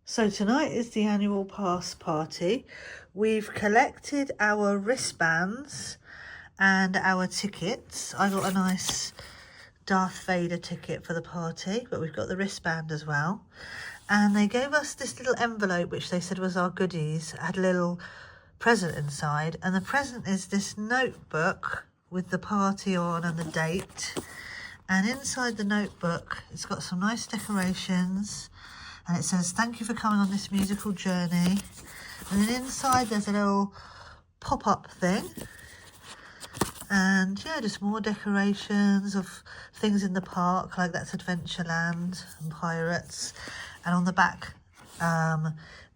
So tonight is the annual pass party. We've collected our wristbands and our tickets. I got a nice Darth Vader ticket for the party, but we've got the wristband as well. And they gave us this little envelope, which they said was our goodies. It had a little present inside, and the present is this notebook with the party on and the date. And inside the notebook, it's got some nice decorations. And it says, thank you for coming on this musical journey. And then inside there's a little pop-up thing. And yeah, just more decorations of things in the park, like that's Adventureland and Pirates. And on the back,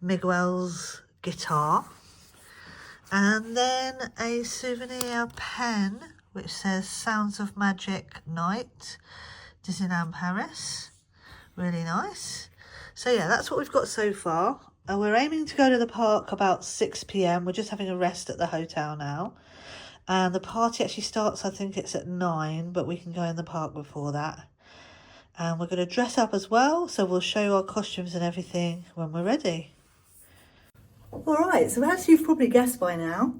Miguel's guitar. And then a souvenir pen, which says Sounds of Magic Night, Disneyland Paris. Really nice. So yeah, that's what we've got so far. We're aiming to go to the park about 6 p.m. We're just having a rest at the hotel now. And the party actually starts, I think it's at 9, but we can go in the park before that. And we're going to dress up as well, so we'll show you our costumes and everything when we're ready. Alright, so as you've probably guessed by now,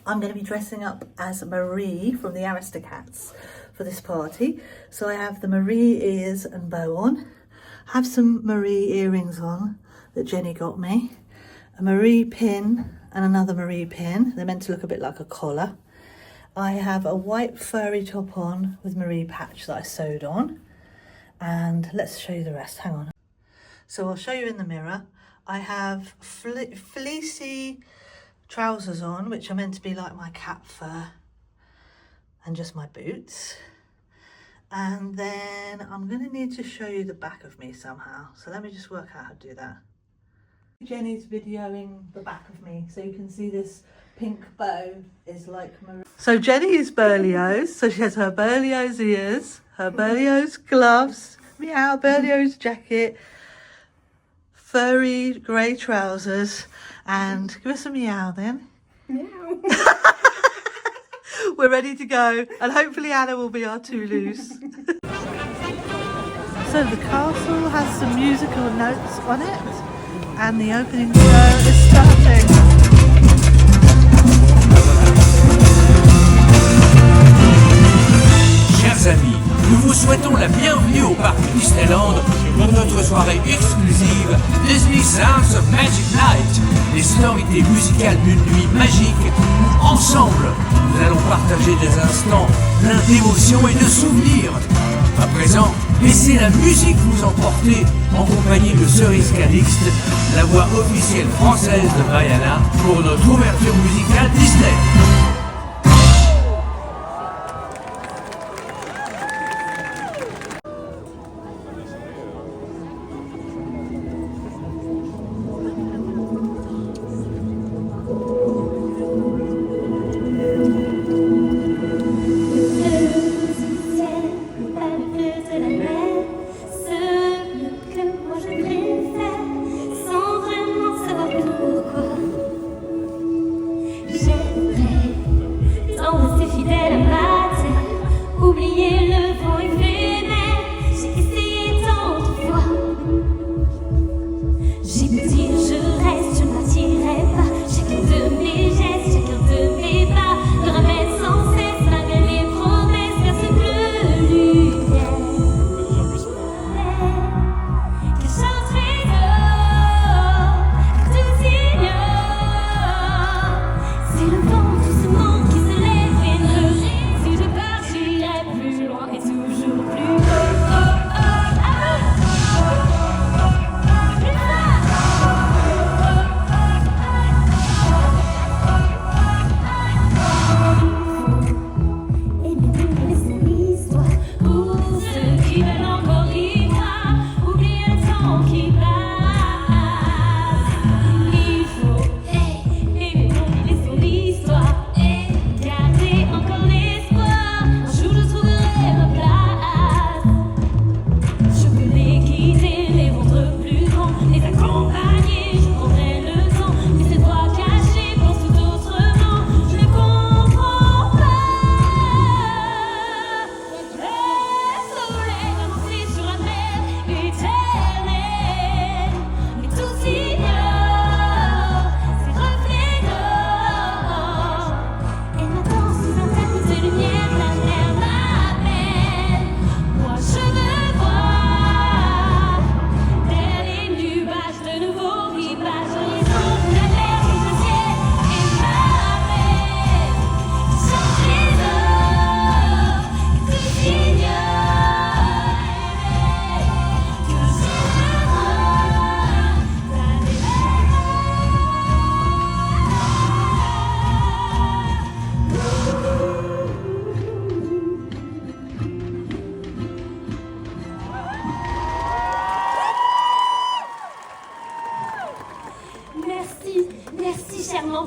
I'm going to be dressing up as Marie from the Aristocats for this party. So I have the Marie ears and bow on. I have some Marie earrings on that Jenny got me. A Marie pin and another Marie pin. They're meant to look a bit like a collar. I have a white furry top on with Marie patch that I sewed on. And let's show you the rest. Hang on. So I'll show you in the mirror. I have fleecy trousers on, which are meant to be like my cat fur, and just my boots. And then I'm going to need to show you the back of me somehow. So let me just work out how to do that. Jenny's videoing the back of me, so you can see this pink bow is like Marie. So Jenny is Berlioz, so she has her Berlioz ears, her Berlioz gloves, meow, Berlioz jacket, furry grey trousers, and give us a meow then. Meow. We're ready to go, and hopefully Anna will be our Toulouse. So the castle has some musical notes on it, and the opening show is starting. Chers amis, nous vous souhaitons la bienvenue au parc Disneyland pour notre soirée exclusive Disney Sounds of Magic Night, des sonorités musicales d'une nuit magique où ensemble nous allons partager des instants pleins d'émotions et de souvenirs. À présent, laissez la musique vous emporter en compagnie de Cerise Calixte, la voix officielle française de Vaiana pour notre ouverture musicale Disney.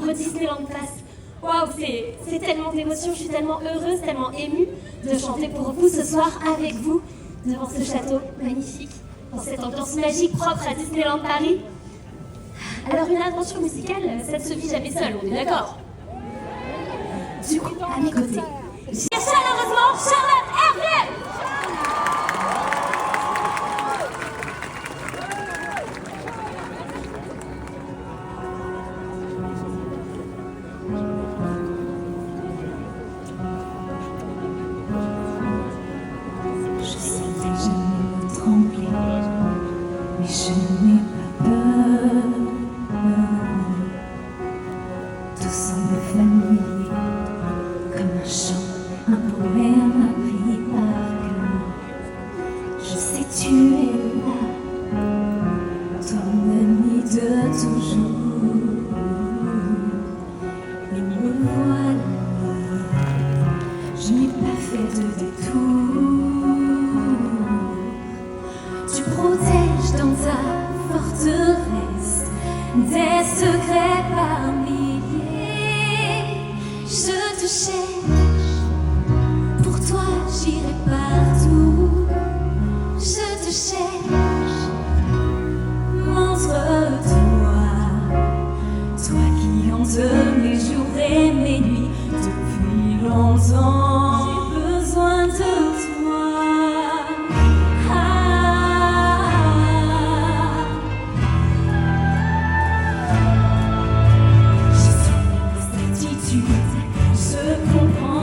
propre Disneyland Place. Waouh, c'est tellement d'émotions, je suis tellement heureuse, tellement émue de chanter pour vous ce soir avec vous, devant ce château magnifique, dans cette ambiance magique propre à Disneyland Paris. Alors une aventure musicale, ça ne se vit jamais seule, on est d'accord? Du coup, à mes côtés, j'ai chaleureusement Charlotte Hervé. Je sais que je vais me trembler, mais je n'ai pas peur. Tout semble familier, comme un chant, un poème appris par cœur. Je sais que tu es là, ton ami de toujours. Et me voilà, je n'ai pas fait de détour. Tu protèges dans ta forteresse des secrets par milliers. Je te cherche, pour toi j'irai partout. Je te cherche, montre-toi, toi qui hantes mes jours et mes nuits depuis longtemps. J'ai besoin de toi. Je comprends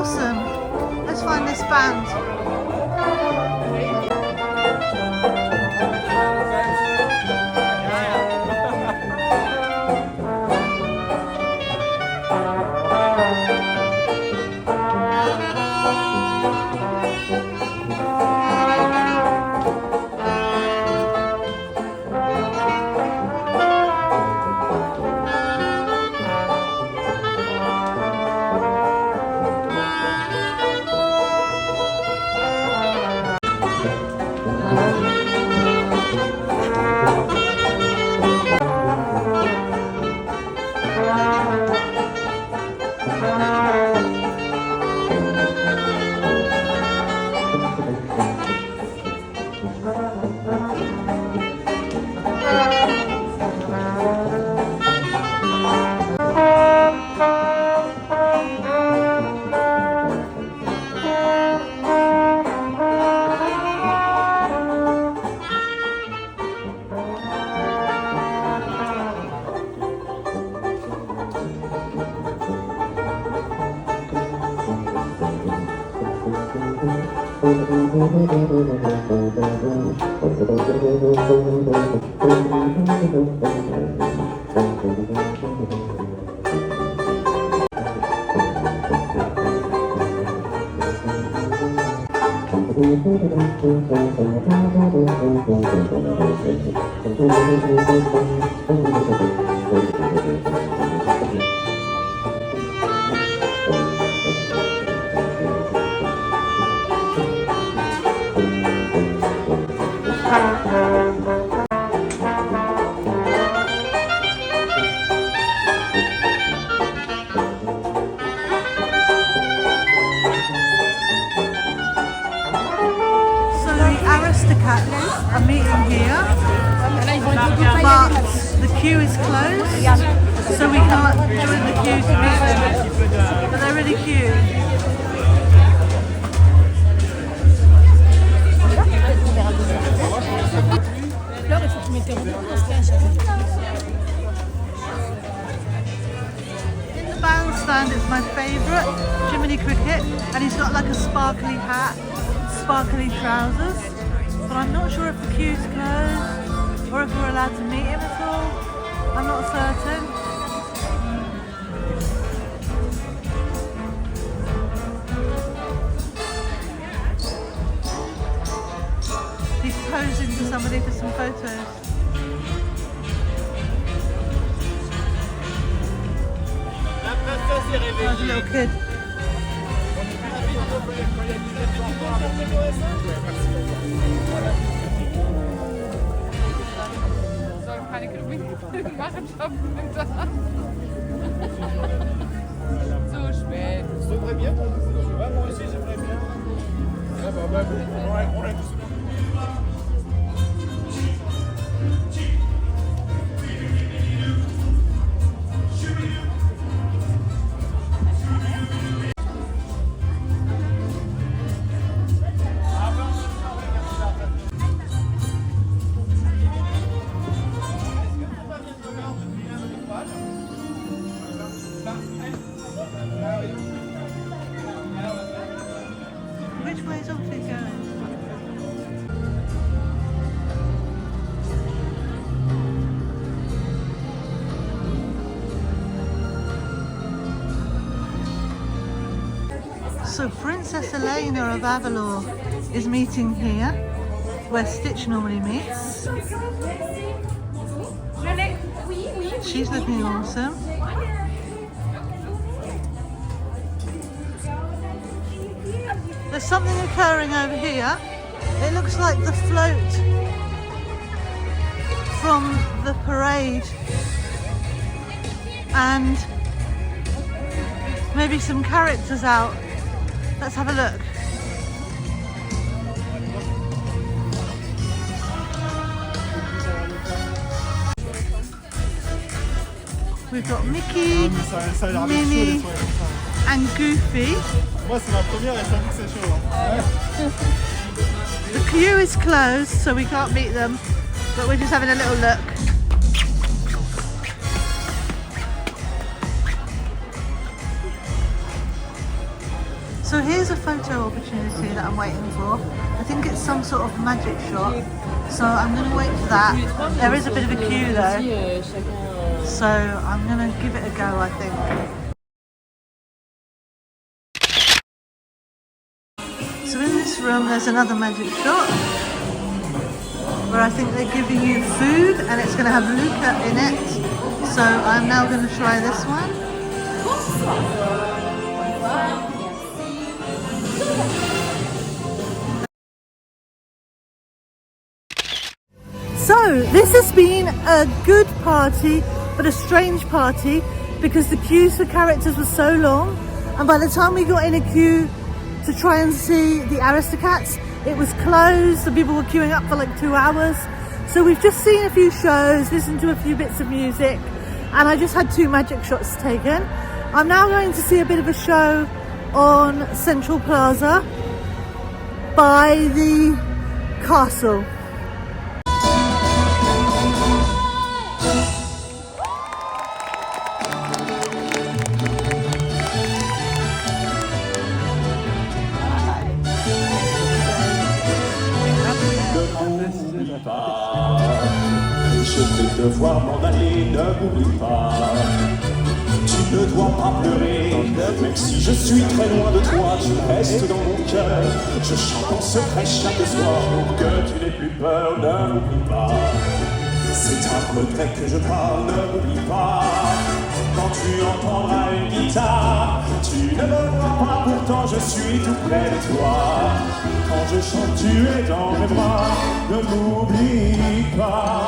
awesome. Let's find this band. Are meeting here, but the queue is closed, so we can't join the queue to meet them, but they're really cute. In the bandstand it's my favourite, Jiminy Cricket, and he's got like a sparkly hat, sparkly trousers. But I'm not sure if the queue's closed or if we're allowed to meet him at all. I'm not certain. He's posing for somebody for some photos. There's a little kid. So spät. So très bien. Ouais, moi aussi j'aimerais bien. Ouais, bah, on est tous. Which way's Oxley going? So Princess Elena of Avalor is meeting here, where Stitch normally meets. She's looking awesome. There's something occurring over here. It looks like the float from the parade and maybe some characters out. Let's have a look. We've got Mickey, Minnie and Goofy. Moi c'est ma première et ça me c'est chaud. The queue is closed, so we can't meet them, but we're just having a little look. So here's a photo opportunity that I'm waiting for. I think it's some sort of magic shot. So I'm going to wait for that. There is a bit of a queue though. So I'm going to give it a go, I think. So in this room there's another magic shot where I think they're giving you food and it's going to have Luca in it. So I'm now going to try this one. So this has been a good party, but a strange party because the queues for characters were so long, and by the time we got in a queue to try and see the Aristocats, it was closed and people were queuing up for like 2 hours. So we've just seen a few shows, listened to a few bits of music, and I just had 2 magic shots taken. I'm now going to see a bit of a show on Central Plaza by the castle. Je vais devoir m'en aller, ne m'oublie pas. Tu ne dois pas pleurer, même si je suis très loin de toi, tu restes dans mon cœur. Je chante en secret chaque soir pour que tu n'aies plus peur, ne m'oublie pas. C'est un regret que je parle, ne m'oublie pas. Quand tu entendras une guitare, tu ne me vois pas, pourtant je suis tout près de toi. Quand je chante, tu es dans mes bras, ne m'oublie pas.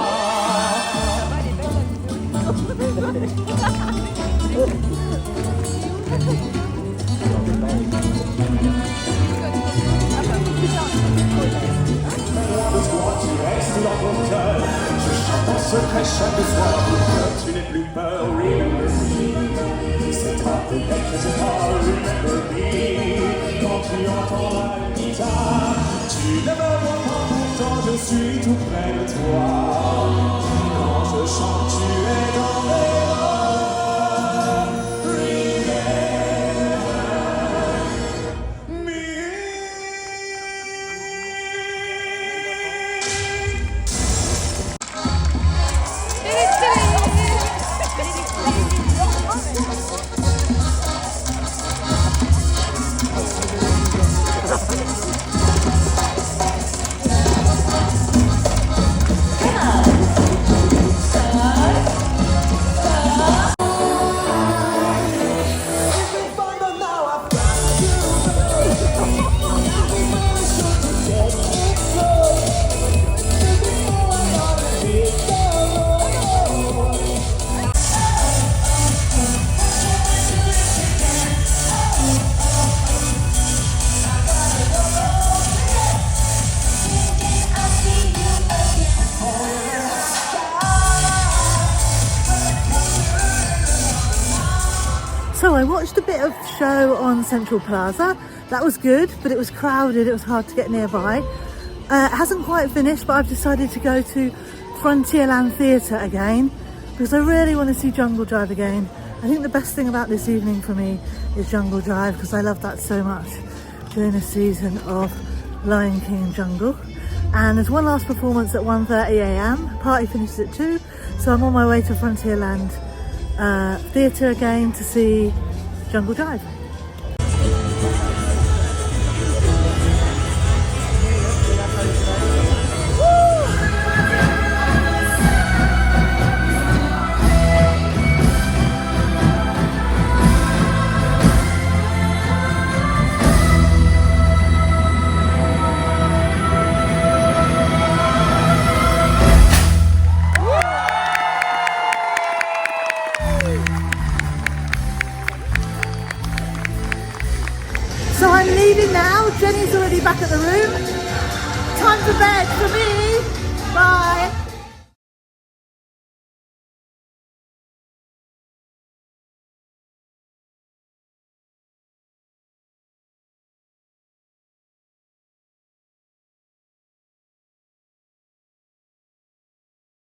Loin de toi, tu restes dans mon cœur. Je chante en secret chaque soir pour que tu n'aies plus peur. Remember me. C'est un peu bête que je parle. Remember me. Quand tu entendras une guitare, tu ne me vois pas, pourtant je suis tout près de toi. Quand je chante, tu es dans mes bras. So I watched a bit of show on Central Plaza. That was good, but it was crowded. It was hard to get nearby. It hasn't quite finished, but I've decided to go to Frontierland Theatre again because I really want to see Jungle Drive again. I think the best thing about this evening for me is Jungle Drive because I love that so much during the season of Lion King Jungle. And there's one last performance at 1:30 AM. Party finishes at 2, so I'm on my way to Frontierland Theatre again to see Jungle Drive. So I'm leaving now. Jenny's already back at the room. Time for bed for me. Bye.